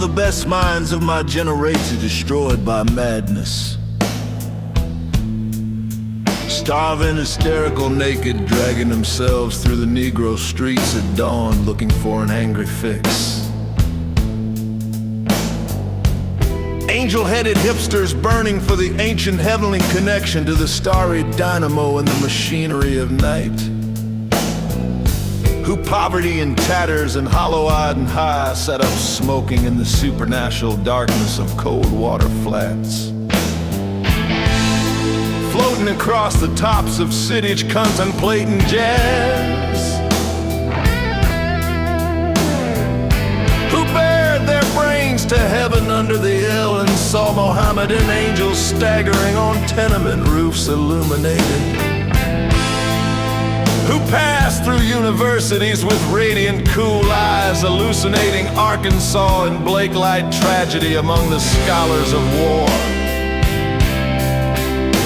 the best minds of my generation destroyed by madness. Starving, hysterical, naked, dragging themselves through the Negro streets at dawn, looking for an angry fix. Angel-headed hipsters burning for the ancient heavenly connection to the starry dynamo and the machinery of night. Who poverty in tatters and hollow-eyed and high sat up smoking in the supernatural darkness of cold water flats. Floating across the tops of cities contemplating jazz. Who bared their brains to heaven under the hill and saw Mohammedan angels staggering on tenement roofs illuminated. Who passed through universities with radiant cool eyes, hallucinating Arkansas and Blake Light tragedy among the scholars of war.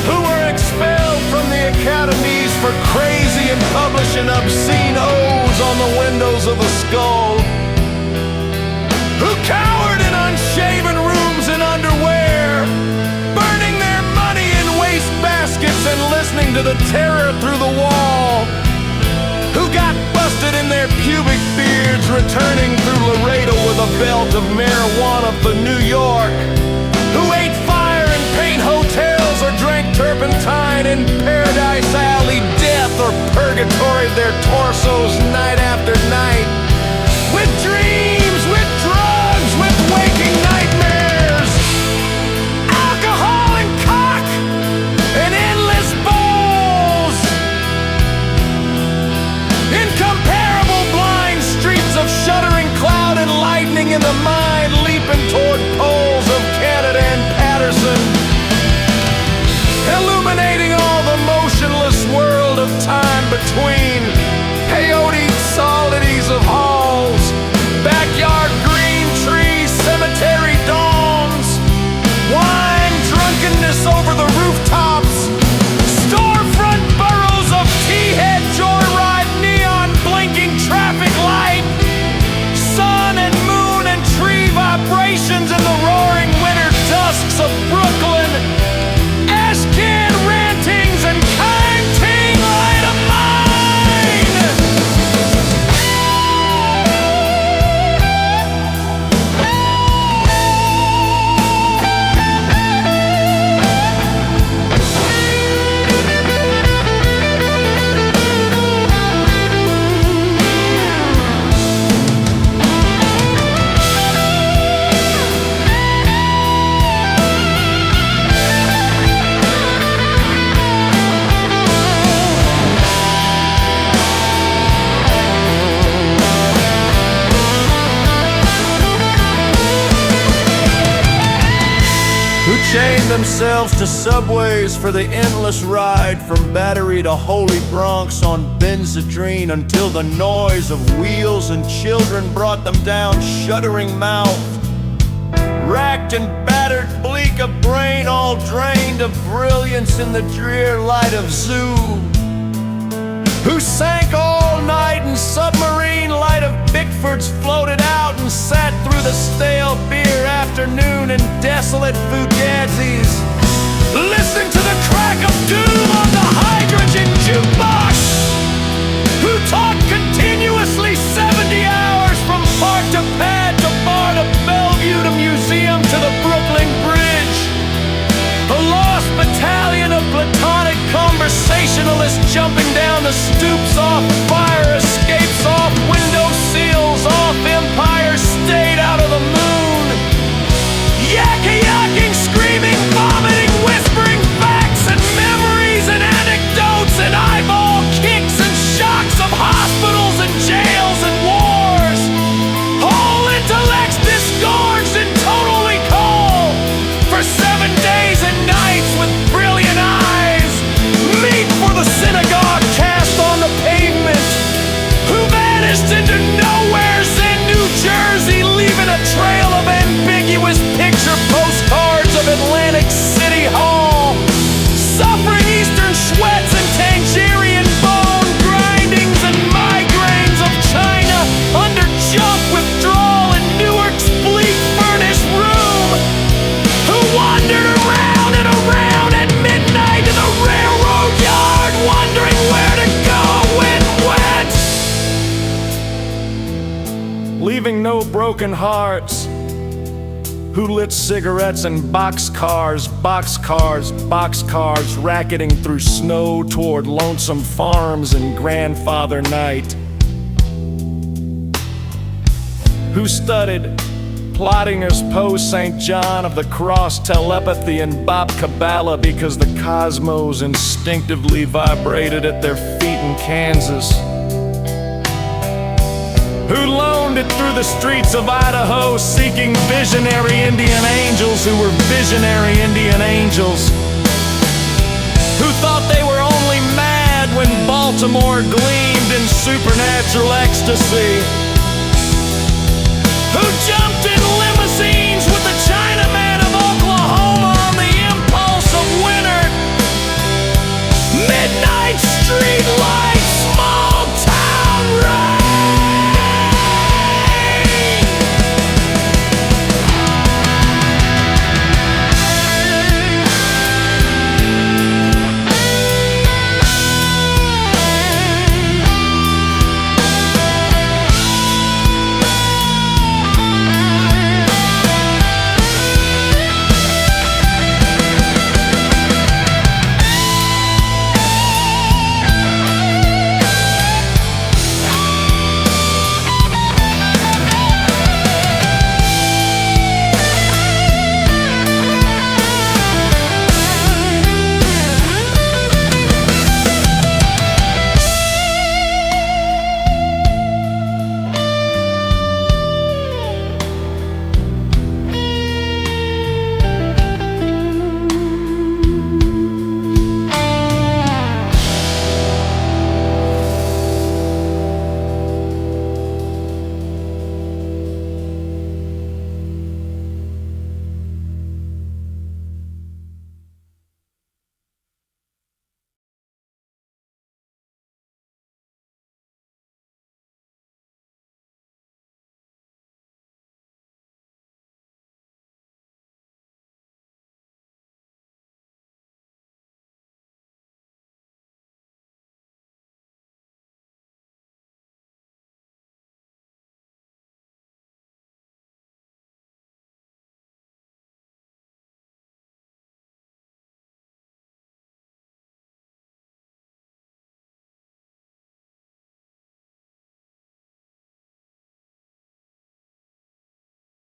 Who were expelled from the academies for crazy and publishing obscene odes on the windows of a skull. Who cowered in unshaven rooms in underwear, burning their money in waste baskets and listening to the terror through the wall. Who got busted in their pubic beards, returning through Laredo with a belt of marijuana for New York. Who ate fire in paint hotels or drank turpentine in Paradise Alley, death or purgatory their torsos night after night. With dreams, with drugs, with waking nightmares. Alcohol and cock and endless balls. Incomparable blind streets of shuddering cloud and lightning in the mind, leaping toward poles of Canada and Patterson, illuminating all the motionless world of time between peyote solidities of halls, backyard green trees, cemetery dawns, wine drunkenness over the rooftops, storefront burrows of tea-head joyride, neon blinking traffic light, sun and moon and tree vibrations in the roaring winter dusks of Brooklyn, ashcan rantings and kind-ting light of mine. Chained themselves to subways for the endless ride from Battery to Holy Bronx on Benzedrine until the noise of wheels and children brought them down shuddering-mouthed, racked and battered, bleak of brain, all drained of brilliance in the drear light of zoo. Who sank all night in submarine light of Bickfords, floated out and sat through the stale beer afternoon in desolate fugazis, listening to the crack of doom on the hydrogen jukebox. Who taught continuously 70 hours from park to pad to bar to Bellevue to museum to the Brooklyn Bridge. A lost battalion of platonic conversationalists jumping down the stoops, off fire escapes, off window sills, off Empire State, out of the moon. Yakking, screaming, vomiting, whispering facts and memories and anecdotes and eyeball kicks and shocks of hospitals and jails and wars. Whole intellects disgorged in total recall for 7 days and nights with brilliant eyes. Meet for the synagogue cast on the pavement. Who vanished into nowheres in New Jersey, leaving a trail broken hearts, who lit cigarettes in boxcars, racketing through snow toward lonesome farms and grandfather night, who studied Plottinger's Poe, St. John of the Cross, telepathy, and Bop Kabbalah because the cosmos instinctively vibrated at their feet in Kansas, who loaned it through the streets of Idaho seeking visionary Indian angels who were visionary Indian angels, who thought they were only mad when Baltimore gleamed in supernatural ecstasy, who jumped in